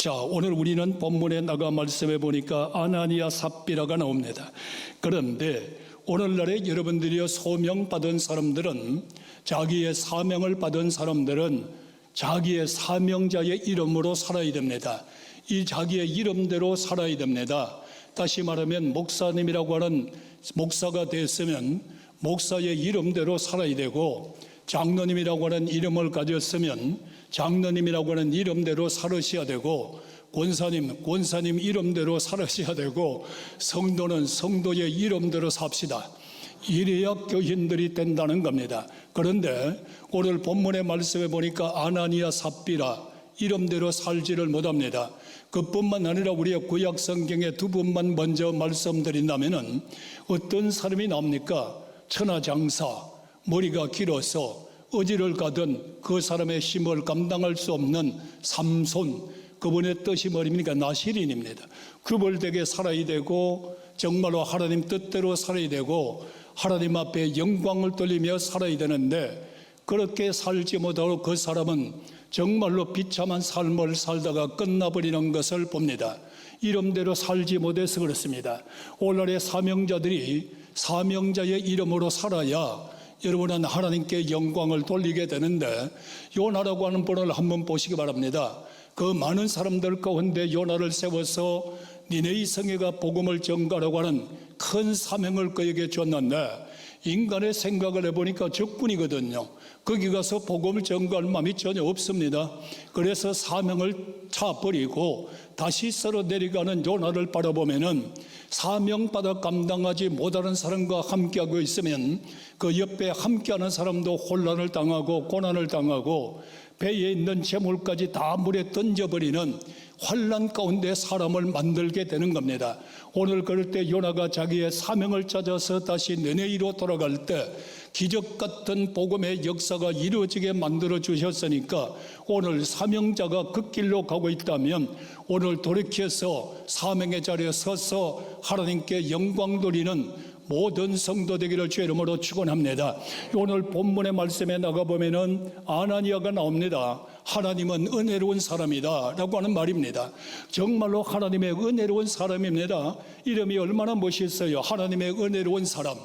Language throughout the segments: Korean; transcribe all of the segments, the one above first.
자, 오늘 우리는 본문에 나가 말씀해 보니까 아나니아 삽비라가 나옵니다. 그런데 오늘날에 여러분들이 소명받은 사람들은, 자기의 사명을 받은 사람들은 자기의 사명자의 이름으로 살아야 됩니다. 이 자기의 이름대로 살아야 됩니다. 다시 말하면 목사님이라고 하는 목사가 됐으면 목사의 이름대로 살아야 되고, 장로님이라고 하는 이름을 가졌으면 장로님이라고 하는 이름대로 살으셔야 되고, 권사님 이름대로 살으셔야 되고, 성도는 성도의 이름대로 삽시다. 이래야 교인들이 된다는 겁니다. 그런데 오늘 본문의 말씀에 보니까 아나니아 삽비라 이름대로 살지를 못합니다. 그뿐만 아니라 우리의 구약 성경에 두 분만 먼저 말씀드린다면은 어떤 사람이 나옵니까? 천하장사, 머리가 길어서 어디를 가든 그 사람의 힘을 감당할 수 없는 삼손, 그분의 뜻이 뭐입니까? 나시린입니다. 그벌되게 살아야 되고, 정말로 하나님 뜻대로 살아야 되고, 하나님 앞에 영광을 돌리며 살아야 되는데, 그렇게 살지 못하고 그 사람은 정말로 비참한 삶을 살다가 끝나버리는 것을 봅니다. 이름대로 살지 못해서 그렇습니다. 오늘날의 사명자들이 사명자의 이름으로 살아야 여러분은 하나님께 영광을 돌리게 되는데, 요나라고 하는 분을 한번 보시기 바랍니다. 그 많은 사람들 가운데 요나를 세워서 니네의 성에가 복음을 전가라고 하는 큰 사명을 그에게 줬는데, 인간의 생각을 해보니까 적군이거든요. 거기 가서 복음을 전가할 마음이 전혀 없습니다. 그래서 사명을 차버리고 다시 서로 내려가는 요나를 바라보면은, 사명받아 감당하지 못하는 사람과 함께하고 있으면 그 옆에 함께하는 사람도 혼란을 당하고 고난을 당하고 배에 있는 재물까지 다 물에 던져버리는 환난 가운데 사람을 만들게 되는 겁니다. 오늘 그럴 때 요나가 자기의 사명을 찾아서 다시 느네이로 돌아갈 때 기적 같은 복음의 역사가 이루어지게 만들어 주셨으니까, 오늘 사명자가 그 길로 가고 있다면 오늘 돌이켜서 사명의 자리에 서서 하나님께 영광 돌리는 모든 성도 되기를 주의 이름으로 축원합니다. 오늘 본문의 말씀에 나가보면은 아나니아가 나옵니다. 하나님은 은혜로운 사람이다 라고 하는 말입니다. 정말로 하나님의 은혜로운 사람입니다. 이름이 얼마나 멋있어요. 하나님의 은혜로운 사람.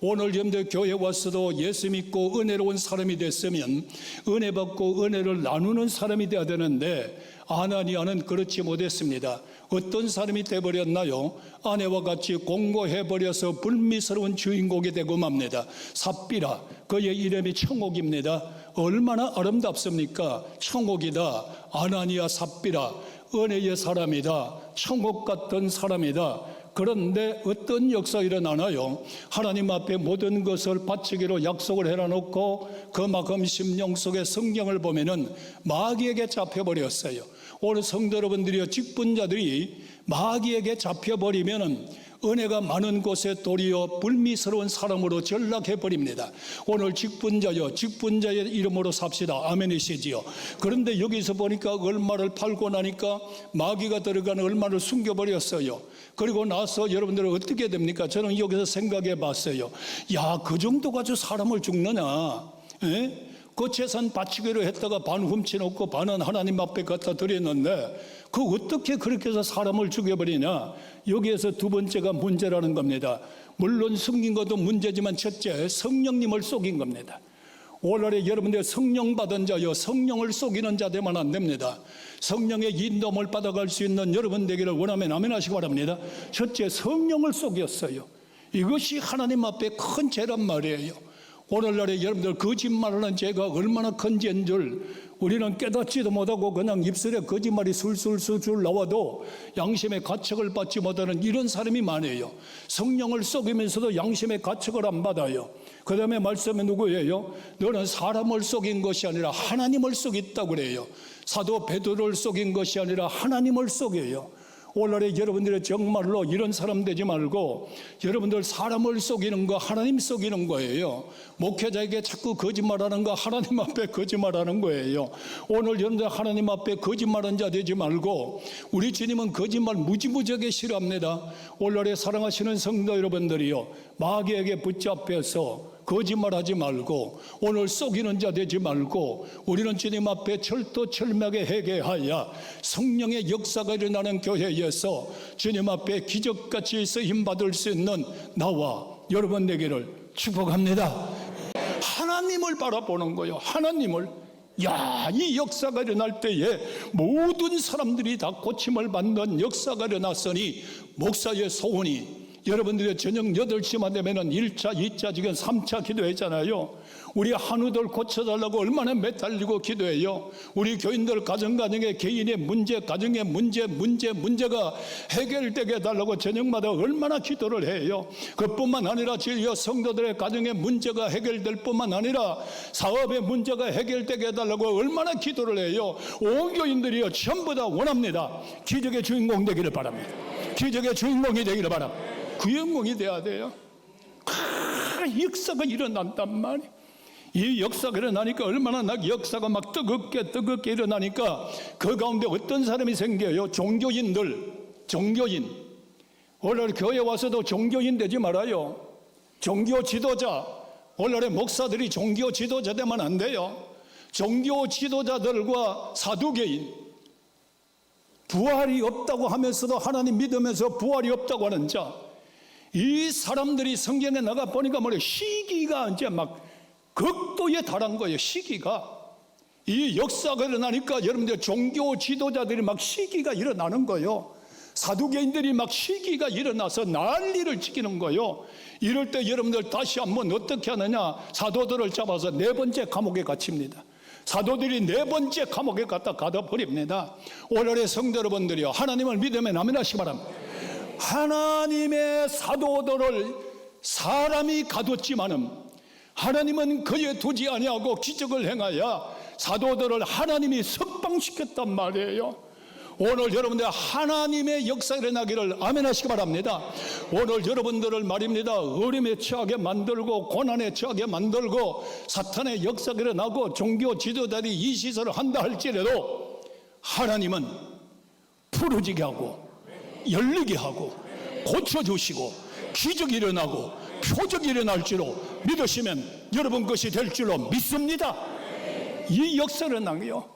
오늘 여러분들 교회 와서도 예수 믿고 은혜로운 사람이 됐으면 은혜 받고 은혜를 나누는 사람이 되어야 되는데, 아나니아는 그렇지 못했습니다. 어떤 사람이 되어버렸나요? 아내와 같이 공고해버려서 불미스러운 주인공이 되고 맙니다. 삽비라, 그의 이름이 청옥입니다. 얼마나 아름답습니까? 청옥이다. 아나니아 삽비라, 은혜의 사람이다. 청옥 같은 사람이다. 그런데 어떤 역사가 일어나나요? 하나님 앞에 모든 것을 바치기로 약속을 해놔놓고 그만큼 심령 속에 성경을 보면은 마귀에게 잡혀버렸어요. 오늘 성도 여러분들이요, 직분자들이 마귀에게 잡혀버리면은 은혜가 많은 곳에 도리어 불미스러운 사람으로 전락해버립니다. 오늘 직분자요, 직분자의 이름으로 삽시다. 아멘이시지요. 그런데 여기서 보니까 얼마를 팔고 나니까 마귀가 들어가는 얼마를 숨겨버렸어요. 그리고 나서 여러분들은 어떻게 됩니까? 저는 여기서 생각해 봤어요. 야, 그 정도 가지고 사람을 죽느냐? 에? 그 재산 바치기로 했다가 반 훔쳐놓고 반은 하나님 앞에 갖다 드렸는데, 그 어떻게 그렇게 해서 사람을 죽여버리냐? 여기에서 두 번째가 문제라는 겁니다. 물론 숨긴 것도 문제지만 첫째, 성령님을 속인 겁니다. 오늘날에 여러분들 성령 받은 자요, 성령을 속이는 자 되면 안 됩니다. 성령의 인도를 받아갈 수 있는 여러분 되기를 원하면 아멘 하시기 바랍니다. 첫째, 성령을 속였어요. 이것이 하나님 앞에 큰 죄란 말이에요. 오늘날에 여러분들 거짓말하는 죄가 얼마나 큰 죄인 줄 우리는 깨닫지도 못하고 그냥 입술에 거짓말이 술술술술 나와도 양심의 가책을 받지 못하는 이런 사람이 많아요. 성령을 속이면서도 양심의 가책을 안 받아요. 그 다음에 말씀에 누구예요? 너는 사람을 속인 것이 아니라 하나님을 속였다고 그래요. 사도 베드로를 속인 것이 아니라 하나님을 속여요. 오늘날에 여러분들이 정말로 이런 사람 되지 말고, 여러분들 사람을 속이는 거 하나님 속이는 거예요. 목회자에게 자꾸 거짓말하는 거 하나님 앞에 거짓말하는 거예요. 오늘 여러분들 하나님 앞에 거짓말한 자 되지 말고, 우리 주님은 거짓말 무지무지하게 싫어합니다. 오늘날에 사랑하시는 성도 여러분들이요, 마귀에게 붙잡혀서 거짓말하지 말고 오늘 속이는 자 되지 말고 우리는 주님 앞에 철도철미하게 회개하여 성령의 역사가 일어나는 교회에서 주님 앞에 기적같이 쓰임받을 수 있는 나와 여러분 되기를 축복합니다. 하나님을 바라보는 거예요. 하나님을. 이 역사가 일어날 때에 모든 사람들이 다 고침을 받는 역사가 일어났으니 목사의 소원이 여러분들의 저녁 8시만 되면은 1차, 2차, 지금 3차 기도했잖아요. 우리 한우들 고쳐달라고 얼마나 매달리고 기도해요. 우리 교인들 가정의 개인의 문제, 가정의 문제가 해결되게 해달라고 저녁마다 얼마나 기도를 해요. 그뿐만 아니라 진리와 성도들의 가정의 문제가 해결될 뿐만 아니라 사업의 문제가 해결되게 해달라고 얼마나 기도를 해요. 온 교인들이요 전부 다 원합니다. 기적의 주인공 되기를 바랍니다. 기적의 주인공이 되기를 바랍니다. 그 영광이 돼야 돼요. 역사가 일어난단 말이에요. 이 역사가 일어나니까 얼마나 역사가 막 뜨겁게 일어나니까 그 가운데 어떤 사람이 생겨요? 종교인. 오늘 교회 와서도 종교인 되지 말아요. 종교 지도자. 오늘의 목사들이 종교 지도자 되면 안 돼요. 종교 지도자들과 사두개인, 부활이 없다고 하면서도 하나님 믿으면서 부활이 없다고 하는 자, 이 사람들이 성경에 나가 보니까 시기가 이제 막 극도에 달한 거예요. 시기가. 이 역사가 일어나니까 여러분들 종교 지도자들이 막 시기가 일어나는 거예요. 사두개인들이 막 시기가 일어나서 난리를 치기는 거예요. 이럴 때 여러분들 다시 한번 어떻게 하느냐? 사도들을 잡아서 4번째 감옥에 갇힙니다. 사도들이 4번째 감옥에 가둬버립니다. 오늘의 성도 여러분들이요, 하나님을 믿으면 아멘하시기 바랍니다. 하나님의 사도들을 사람이 가뒀지만은 하나님은 그에 두지 아니하고 기적을 행하여 사도들을 하나님이 석방시켰단 말이에요. 오늘 여러분들 하나님의 역사가 일어나기를 아멘하시기 바랍니다. 오늘 여러분들을 말입니다, 어림에 처하게 만들고 고난에 처하게 만들고 사탄의 역사가 일어나고 종교 지도자들이 이 시설을 한다 할지라도 하나님은 부르지게 하고 열리게 하고 고쳐주시고 기적이 일어나고 표적이 일어날 줄로 믿으시면 여러분 것이 될 줄로 믿습니다. 이 역사를 나요.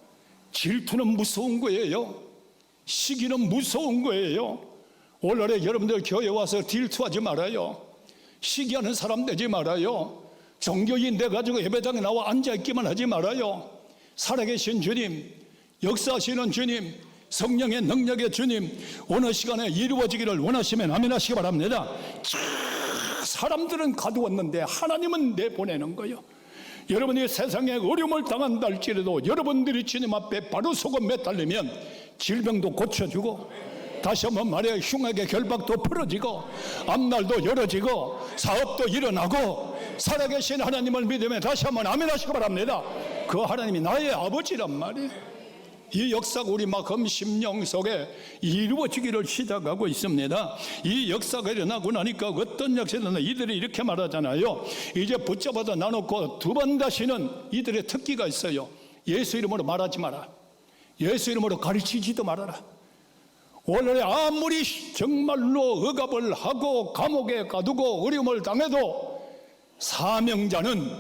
질투는 무서운 거예요. 시기는 무서운 거예요. 오늘에 여러분들 교회 와서 질투하지 말아요. 시기하는 사람 되지 말아요. 종교인 돼가지고 예배당에 나와 앉아있기만 하지 말아요. 살아계신 주님, 역사하시는 주님, 성령의 능력의 주님, 어느 시간에 이루어지기를 원하시면 아멘하시기 바랍니다. 사람들은 가두었는데 하나님은 내보내는 거예요. 여러분이 세상에 어려움을 당한다 할지라도 여러분들이 주님 앞에 바로 서고 매달리면 질병도 고쳐주고, 다시 한번 말해, 흉악의 결박도 풀어지고, 앞날도 열어지고, 사업도 일어나고, 살아계신 하나님을 믿으면 다시 한번 아멘 하시기 바랍니다. 그 하나님이 나의 아버지란 말이에요. 이 역사가 우리 마음 심령 속에 이루어지기를 시작하고 있습니다. 이 역사가 일어나고 나니까 어떤 역사는 이들이 이렇게 말하잖아요. 이제 붙잡아서 나놓고 2번 다시는 이들의 특기가 있어요. 예수 이름으로 말하지 마라. 예수 이름으로 가르치지도 말아라. 오늘 아무리 정말로 억압을 하고 감옥에 가두고 어려움을 당해도 사명자는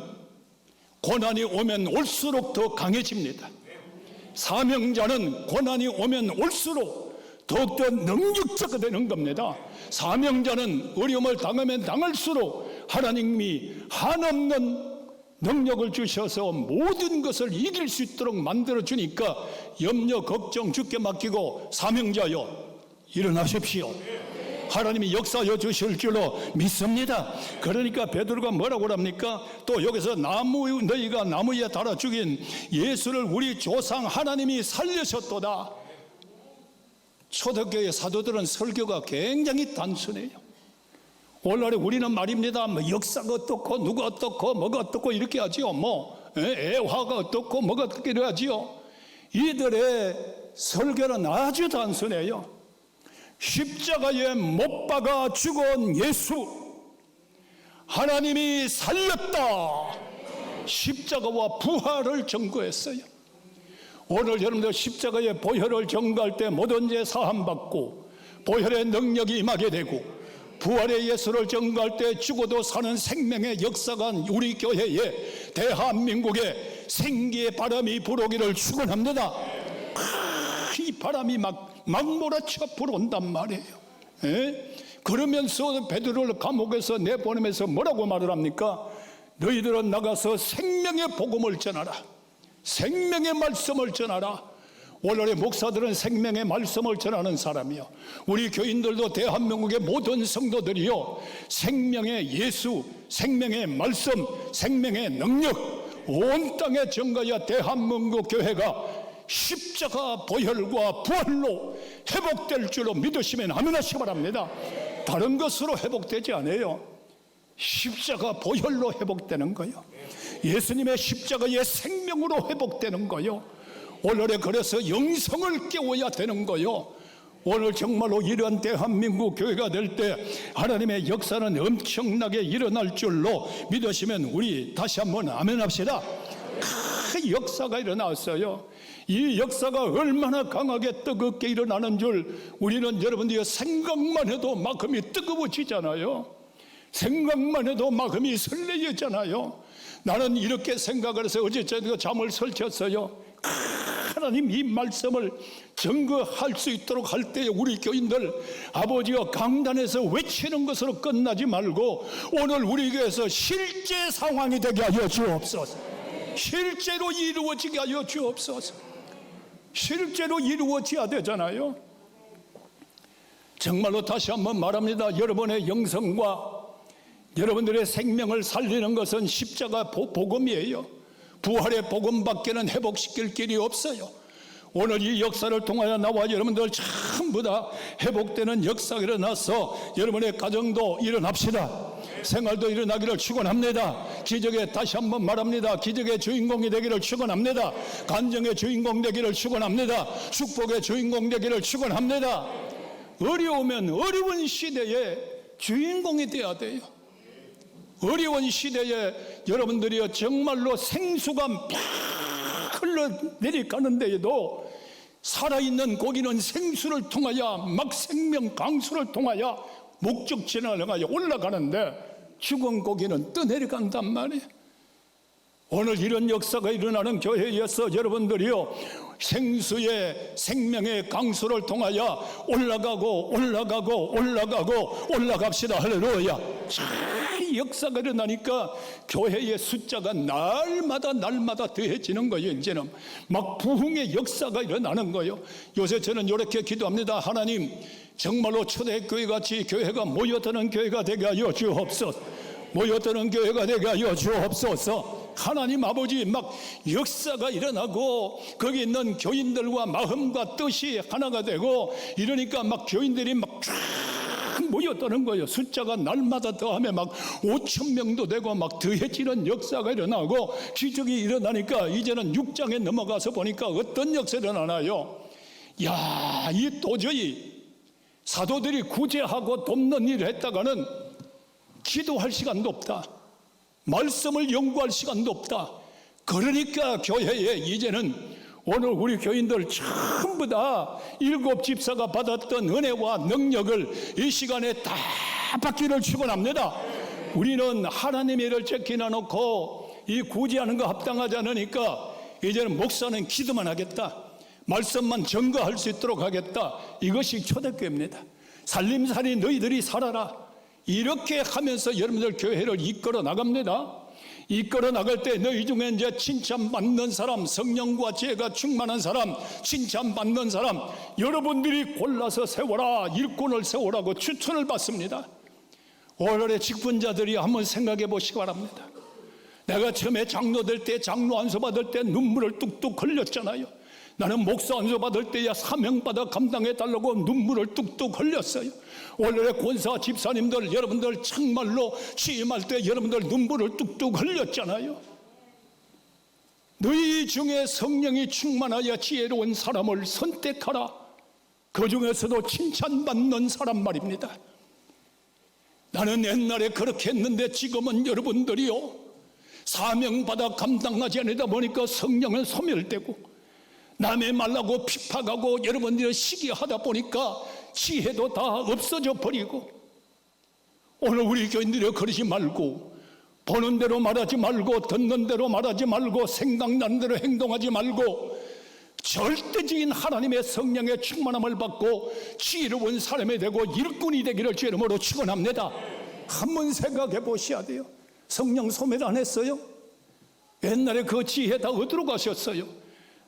고난이 오면 올수록 더 강해집니다. 사명자는 고난이 오면 올수록 더욱더 능력자가 되는 겁니다. 사명자는 어려움을 당하면 당할수록 하나님이 한없는 능력을 주셔서 모든 것을 이길 수 있도록 만들어주니까 염려 걱정 주께 맡기고 사명자여 일어나십시오. 하나님이 역사하여 주실 줄로 믿습니다. 그러니까 베드로가 뭐라고 합니까? 또 여기서 너희가 나무 위에 달아 죽인 예수를 우리 조상 하나님이 살리셨도다. 초대교회 사도들은 설교가 굉장히 단순해요. 오늘날에 우리는 말입니다, 역사가 어떻고 누가 어떻고 뭐가 어떻고 이렇게 하지요. 애화가 어떻고 뭐가 어떻게 이러지요. 이들의 설교는 아주 단순해요. 십자가에 못 박아 죽은 예수 하나님이 살렸다. 십자가와 부활을 증거했어요. 오늘 여러분들 십자가의 보혈을 증거할 때 모든 죄 사함받고 보혈의 능력이 임하게 되고 부활의 예수를 전가할 때 죽어도 사는 생명의 역사가 우리 교회에, 대한민국에 생기의 바람이 불어오기를 축원합니다. 이 바람이 막 몰아쳐 불어온단 말이에요. 그러면서 베드로를 감옥에서 내보내면서 뭐라고 말을 합니까? 너희들은 나가서 생명의 복음을 전하라. 생명의 말씀을 전하라. 오늘의 목사들은 생명의 말씀을 전하는 사람이요, 우리 교인들도 대한민국의 모든 성도들이요, 생명의 예수, 생명의 말씀, 생명의 능력 온 땅에 전가야 대한민국 교회가 십자가 보혈과 부활로 회복될 줄로 믿으시면 아멘 하시기 바랍니다. 다른 것으로 회복되지 않아요. 십자가 보혈로 회복되는 거요, 예수님의 십자가의 생명으로 회복되는 거요. 오늘에 그래서 영성을 깨워야 되는 거요. 오늘 정말로 이러한 대한민국 교회가 될 때 하나님의 역사는 엄청나게 일어날 줄로 믿으시면 우리 다시 한번 아멘 합시다. 큰 역사가 일어났어요. 이 역사가 얼마나 강하게 뜨겁게 일어나는 줄 우리는 여러분들이 생각만 해도 마음이 뜨거워지잖아요. 생각만 해도 마음이 설레잖아요. 나는 이렇게 생각을 해서 어제 저녁에 잠을 설쳤어요. 하나님 이 말씀을 증거할 수 있도록 할 때 우리 교인들 아버지가 강단에서 외치는 것으로 끝나지 말고 오늘 우리 교회에서 실제 상황이 되게 하여 주옵소서. 실제로 이루어지게 하여 주옵소서. 실제로 이루어져야 되잖아요. 정말로 다시 한번 말합니다. 여러분의 영성과 여러분들의 생명을 살리는 것은 십자가 복음이에요. 부활의 복음밖에는 회복시킬 길이 없어요. 오늘 이 역사를 통하여 나와 여러분들 전부 다 회복되는 역사가 일어나서 여러분의 가정도 일어납시다. 생활도 일어나기를 축원합니다. 기적의, 다시 한번 말합니다, 기적의 주인공이 되기를 축원합니다. 간정의 주인공 되기를 축원합니다. 축복의 주인공 되기를 축원합니다. 어려우면 어려운 시대에 주인공이 되어야 돼요. 어려운 시대에 여러분들이 정말로 생수가 막 흘러내려가는 데에도 살아있는 고기는 생수를 통하여 막 생명 강수를 통하여 목적지를 향하여 올라가는데 죽은 고기는 떠내려간단 말이에요. 오늘 이런 역사가 일어나는 교회에서 여러분들이요, 생수의 생명의 강수를 통하여 올라갑시다. 할렐루야. 이 역사가 일어나니까 교회의 숫자가 날마다 더해지는 거예요. 이제는 막 부흥의 역사가 일어나는 거예요. 요새 저는 이렇게 기도합니다. 하나님, 정말로 초대교회 같이 교회가 모여드는 교회가 되게 하여 주옵소서. 모여드는 교회가 되게 하여 주옵소서. 하나님 아버지, 막 역사가 일어나고 거기 있는 교인들과 마음과 뜻이 하나가 되고 이러니까 막 교인들이 막 쫙 모였다는 거예요. 숫자가 날마다 더하면 막 5,000명도 되고 막 더해지는 역사가 일어나고 기적이 일어나니까 이제는 6장에 넘어가서 보니까 어떤 역사가 일어나나요? 야, 이 도저히 사도들이 구제하고 돕는 일을 했다가는 기도할 시간도 없다. 말씀을 연구할 시간도 없다. 그러니까 교회에 이제는 오늘 우리 교인들 전부 다 7 집사가 받았던 은혜와 능력을 이 시간에 다 받기를 축원합니다. 우리는 하나님의 일을 제끼나 놓고 이 구제하는 거 합당하지 않으니까 이제는 목사는 기도만 하겠다. 말씀만 증거할 수 있도록 하겠다. 이것이 초대교회입니다. 살림살이 너희들이 살아라. 이렇게 하면서 여러분들 교회를 이끌어 나갑니다. 이끌어 나갈 때 너희 중에 이제 칭찬받는 사람, 성령과 지혜가 충만한 사람, 칭찬받는 사람 여러분들이 골라서 세워라, 일꾼을 세우라고 추천을 받습니다. 오늘의 직분자들이 한번 생각해 보시기 바랍니다. 내가 처음에 장로 될 때, 장로 안수 받을 때 눈물을 뚝뚝 흘렸잖아요. 나는 목사 안수 받을 때야 사명받아 감당해 달라고 눈물을 뚝뚝 흘렸어요. 오늘의 권사 집사님들 여러분들 정말로 취임할 때 여러분들 눈물을 뚝뚝 흘렸잖아요. 너희 중에 성령이 충만하여 지혜로운 사람을 선택하라. 그 중에서도 칭찬받는 사람 말입니다. 나는 옛날에 그렇게 했는데 지금은 여러분들이요, 사명받아 감당하지 않다 보니까 성령은 소멸되고 남의 말라고 핍박하고 여러분들이 시기하다 보니까 지혜도 다 없어져 버리고 오늘 우리 교인들이 그러지 말고, 보는 대로 말하지 말고, 듣는 대로 말하지 말고, 생각나는 대로 행동하지 말고, 절대적인 하나님의 성령의 충만함을 받고 지혜로운 사람이 되고 일꾼이 되기를 주 이름으로 축원합니다. 한번 생각해 보셔야 돼요. 성령 소멸 안 했어요? 옛날에 그 지혜 다 어디로 가셨어요?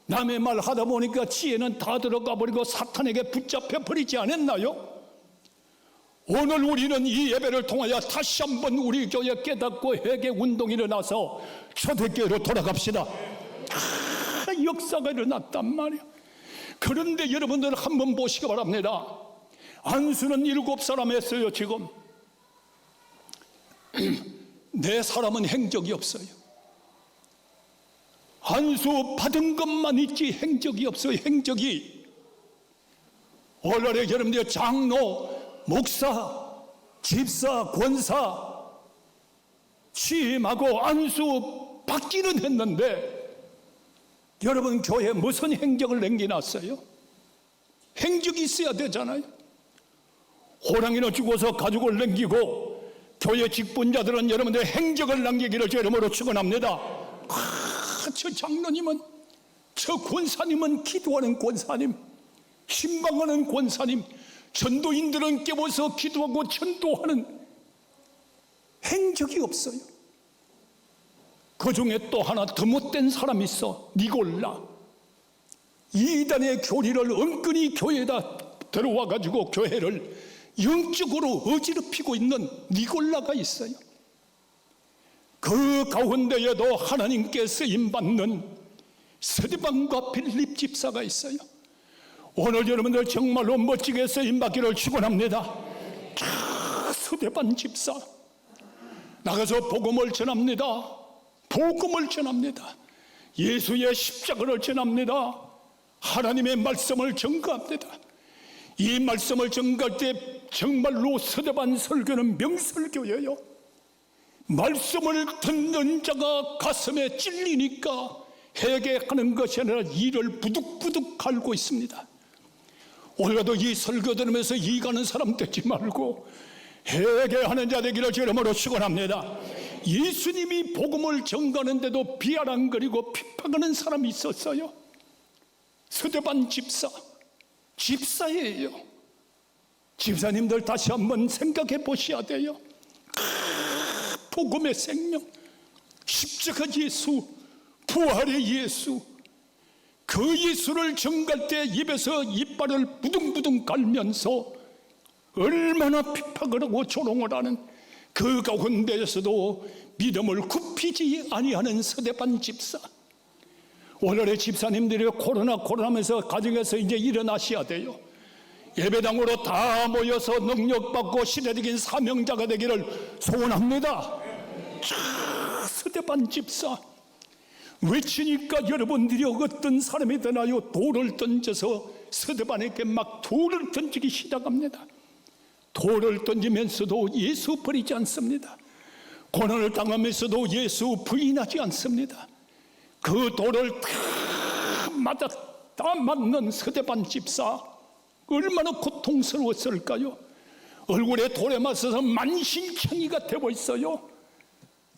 남의 말 하다 보니까 지혜는 다 들어가 버리고 사탄에게 붙잡혀 버리지 않았나요? 오늘 우리는 이 예배를 통하여 다시 한번 우리 교회 깨닫고 회개 운동이 일어나서 초대교회로 돌아갑시다. 역사가 일어났단 말이에요. 그런데 여러분들 한번 보시기 바랍니다. 안수는 7사람 했어요. 지금 네 사람은 행적이 없어요. 안수 받은 것만 있지 행적이 없어요. 행적이. 오늘의 여러분들 장로, 목사, 집사, 권사 취임하고 안수 받기는 했는데 여러분 교회에 무슨 행적을 남겨놨어요? 행적이 있어야 되잖아요. 호랑이는 죽어서 가죽을 남기고 교회 직분자들은 여러분들의 행적을 남기기를 주 이름으로 축원합니다. 저 장로님은, 저 권사님은 기도하는 권사님, 신방하는 권사님, 전도인들은 깨워서 기도하고 전도하는 행적이 없어요. 그 중에 또 하나 더 못된 사람이 있어. 니골라. 이단의 교리를 은근히 교회에다 들어와 가지고 교회를 영적으로 어지럽히고 있는 니골라가 있어요. 그 가운데에도 하나님께 쓰임받는 스데반과 빌립 집사가 있어요. 오늘 여러분들 정말로 멋지게 쓰임받기를 축원합니다. 스데반 집사 나가서 복음을 전합니다. 복음을 전합니다. 예수의 십자가를 전합니다. 하나님의 말씀을 전가합니다. 이 말씀을 전가할 때 정말로 스데반 설교는 명설교예요. 말씀을 듣는 자가 가슴에 찔리니까 회개하는 것이 아니라 이를 부득부득 갈고 있습니다. 오늘도 이 설교 들으면서 이가는 사람 되지 말고 회개하는 자 되기를 주 이름으로 축원합니다. 예수님이 복음을 전가하는데도 비아랑거리고 핍박하는 사람이 있었어요. 스데반 집사, 집사예요. 집사님들 다시 한번 생각해 보셔야 돼요. 복음의 생명, 십자가 예수, 부활의 예수, 그 예수를 전갈 때 입에서 이빨을 부둥부둥 깔면서 얼마나 핍박을 하고 조롱을 하는 그 가운데에서도 믿음을 굽히지 아니하는 스데반 집사. 오늘의 집사님들이 코로나면서 가정에서 이제 일어나셔야 돼요. 예배당으로 다 모여서 능력받고 시대적인 사명자가 되기를 소원합니다. 스데반 집사 외치니까 여러분들이 어떤 사람이 되나요? 돌을 던져서 스데반에게 막 돌을 던지기 시작합니다. 돌을 던지면서도 예수 버리지 않습니다. 고난을 당하면서도 예수 부인하지 않습니다. 그 돌을 다 맞는 스데반 집사 얼마나 고통스러웠을까요? 얼굴에 돌에 맞서서 만신창이가 되고 있어요.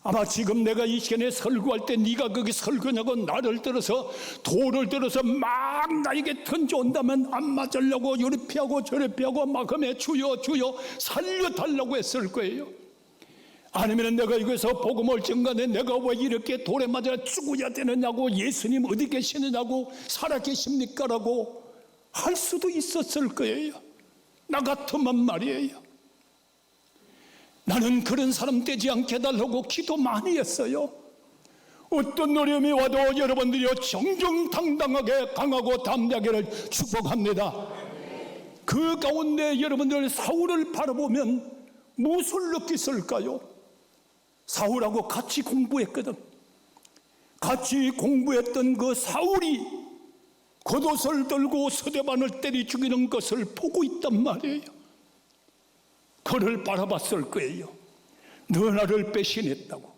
아마 지금 내가 이 시간에 설교할 때 네가 거기 설교냐고 나를 들어서 돌을 들어서 막 나에게 던져온다면 안 맞으려고 요리 피하고 저리 피하고 막음에 주여 살려달라고 했을 거예요. 아니면 내가 여기서 복음을 전가해 내가 왜 이렇게 돌에 맞아 죽어야 되느냐고, 예수님 어디 계시느냐고, 살아계십니까? 라고 할 수도 있었을 거예요. 나 같으면 말이에요. 나는 그런 사람 되지 않게 해달라고 기도 많이 했어요. 어떤 어려움이 와도 여러분들이 정정당당하게 강하고 담대하기를 축복합니다. 그 가운데 여러분들 사울을 바라보면 무엇을 느꼈을까요? 사울하고 같이 공부했거든. 같이 공부했던 그 사울이 겉옷을 들고 스데반을 때리 죽이는 것을 보고 있단 말이에요. 그를 바라봤을 거예요. 너 나를 배신했다고,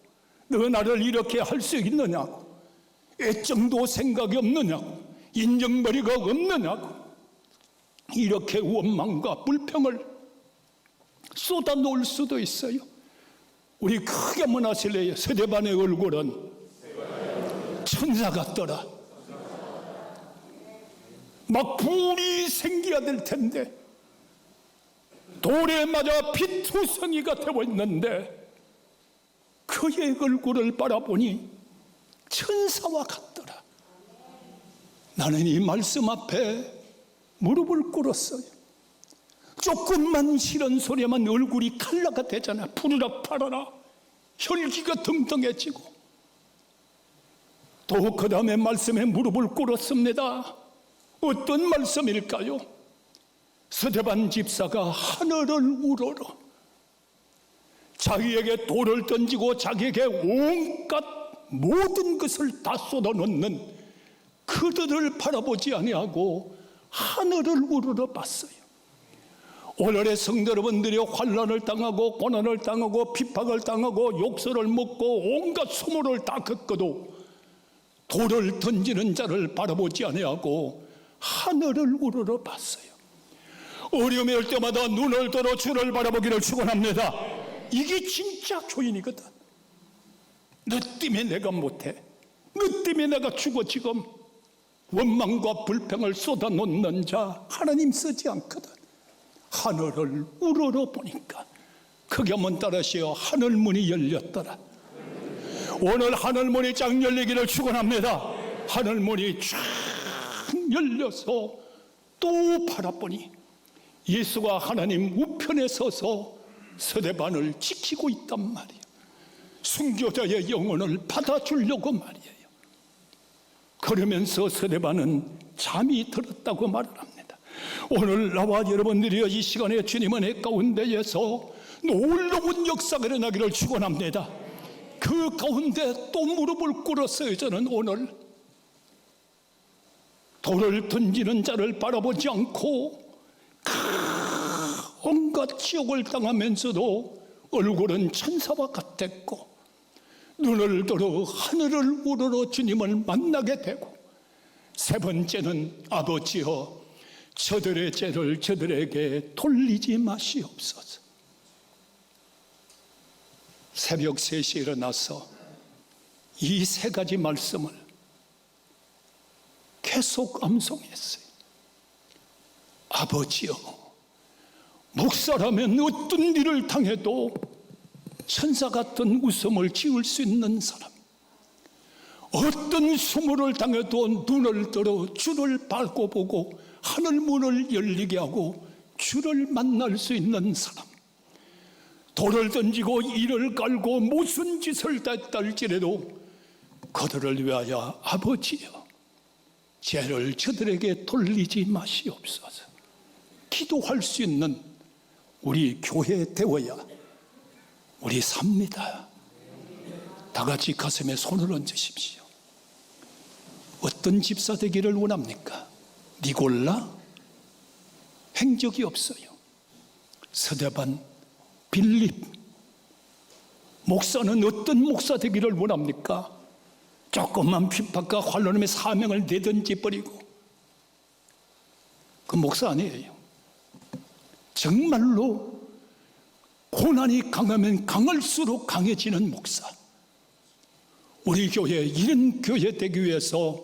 너 나를 이렇게 할 수 있느냐고, 애정도 생각이 없느냐고, 인정머리가 없느냐고, 이렇게 원망과 불평을 쏟아 놓을 수도 있어요. 우리 크게 한번 하실래요? 스데반의 얼굴은 천사 같더라. 막 불이 생겨야 될 텐데 돌에 맞아 피투성이가 되어 있는데 그의 얼굴을 바라보니 천사와 같더라. 나는 이 말씀 앞에 무릎을 꿇었어요. 조금만 싫은 소리만 얼굴이 칼라가 되잖아. 부르락 팔아라. 혈기가 등등해지고 또 그 다음에 말씀에 무릎을 꿇었습니다. 어떤 말씀일까요? 스데반 집사가 하늘을 우러러 자기에게 돌을 던지고 자기에게 온갖 모든 것을 다 쏟아놓는 그들을 바라보지 아니하고 하늘을 우러러 봤어요. 오늘의 성도 여러분들이 환난을 당하고 고난을 당하고 핍박을 당하고 욕설을 먹고 온갖 수모를 다 겪어도 돌을 던지는 자를 바라보지 아니하고 하늘을 우러러 봤어요. 어려움이 올 때마다 눈을 들어 주를 바라보기를 축원합니다. 이게 진짜 교인이거든. 너 때문에 내가 못해. 너 때문에 내가 죽어. 지금 원망과 불평을 쏟아놓는 자 하나님 쓰지 않거든. 하늘을 우러러 보니까 크게 한번 따라하시오. 하늘문이 열렸더라. 오늘 하늘문이 쫙 열리기를 축원합니다. 하늘문이 쫙 열려서 또 바라보니 예수가 하나님 우편에 서서 스데반을 지키고 있단 말이에요. 순교자의 영혼을 받아주려고 말이에요. 그러면서 스데반은 잠이 들었다고 말을 합니다. 오늘 나와 여러분들이 이 시간에 주님 은혜 가운데에서 놀라운 역사가 일어나기를 축원합니다. 그 가운데 또 무릎을 꿇었어요. 저는 오늘 돌을 던지는 자를 바라보지 않고 온갖 지옥을 당하면서도 얼굴은 천사와 같았고 눈을 들어 하늘을 우러러 주님을 만나게 되고 세 번째는 아버지여 저들의 죄를 저들에게 돌리지 마시옵소서. 새벽 3시에 일어나서 이 세 가지 말씀을 계속 암송했어요. 아버지여, 목사라면 어떤 일을 당해도 천사 같은 웃음을 지을 수 있는 사람, 어떤 수모를 당해도 눈을 들어 주를 밟고 보고 하늘문을 열리게 하고 주를 만날 수 있는 사람, 돌을 던지고 이를 깔고 무슨 짓을 했달지라도 그들을 위하여 아버지여 죄를 저들에게 돌리지 마시옵소서 기도할 수 있는 우리 교회 되어야 우리 삽니다. 다 같이 가슴에 손을 얹으십시오. 어떤 집사 되기를 원합니까? 니골라? 행적이 없어요. 스데반, 빌립. 목사는 어떤 목사 되기를 원합니까? 조금만 핍박과 환난의 사명을 내던지 버리고 그 목사 아니에요. 정말로 고난이 강하면 강할수록 강해지는 목사. 우리 교회 이런 교회 되기 위해서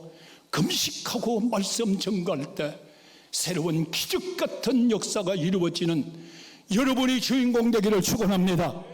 금식하고 말씀 전가할 때 새로운 기적 같은 역사가 이루어지는 여러분이 주인공 되기를 축원합니다.